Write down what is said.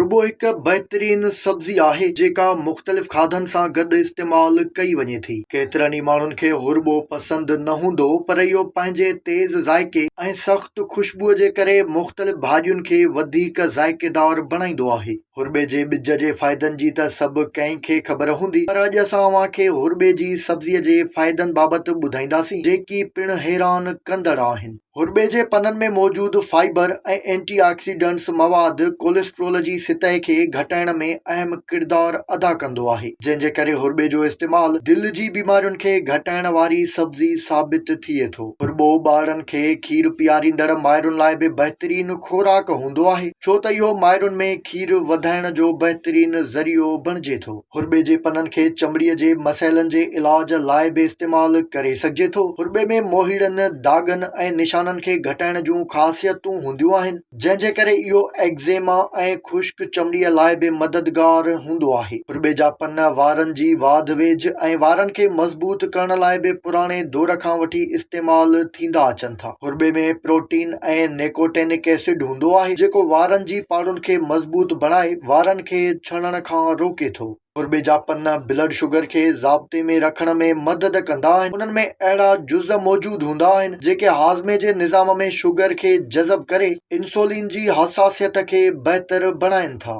हुरबो हिक बहितरीन सब्ज़ी आहे जेका मुख़्तलिफ़ खाधनि सां गॾु इस्तेमालु कई वञे थी। केतिरनि ई माण्हुनि खे हुरबो पसंदि न हूंदो, पर इहो पंहिंजे तेज़ ज़ाइक़े ऐं सख़्त ख़ुशबूअ जे करे मुख़्तलिफ़ भाॼियुनि खे वधीक ज़ाइक़ेदार बणाईंदो आहे। हुरबे जे ॿिज जे फ़ाइदनि जी त सभु कंहिंखे ख़बर हूंदी, पर अॼु असां अव्हांखे हुरबे जी सब्ज़ीअ जे फ़ाइदनि बाबति ॿुधाईंदासीं जेकी पिणु हैरान कंदड़ आहिनि। हुरबे जे पननि में मौजूदु फाइबर ऐं एंटीऑक्सीडेंट्स मवाद कोलेस्ट्रोल जी सतह खे घटाइण में अहम किरदारु अदा कंदो आहे, जंहिंजे करे हुरबे जो इस्तेमालु दिलि जी बीमारियुनि खे घटाइण वारी सब्ज़ी साबित थिए थो। हुरबो ॿारनि खे खीरु पीआरींदड़ माइरुनि लाइ बि बहितरीन खोराक हूंदो आहे, छो त इहो माइरुनि में खीरु वधाइण जो बहितरीन ज़रियो बणिजे थो। हुरबे जे पननि खे चमड़ीअ जे मसइलनि जे इलाज लाइ बि इस्तेमालु करे सघिजे थो। हुरबे में मोहीड़नि, दागनि ऐं निशाननि खे घटाइण जूं ख़ासियतूं हूंदियूं आहिनि, जंहिंजे करे इहो एक्ज़ेमा ऐं ख़ुश्क चमड़ीअ लाइ बि मददगार हूंदो आहे। हुरबे जा पन वारनि जी वाध वेझ ऐं वारनि खे मज़बूत करण लाइ बि पुराणे दौर खां वठी इस्तेमालु थींदा अचनि था। हुरबे में प्रोटीन ऐं निकोटेनिक एसिड हूंदो आहे, जेको वारनि जी पाड़ुनि खे मज़बूत बणाए वारनि खे छणण खां रोके थो। हुरबे जा पन ब्लड शुगर खे ज़ाब्ते में रखण में मदद कंदा आहिनि। उन्हनि में अहिड़ा जुज़ मौजूदु हूंदा आहिनि जेके हाज़मे जे निज़ाम में शुगर खे जज़ब करे इंसुलिन जी हसासियत खे बहितर बणाइनि था।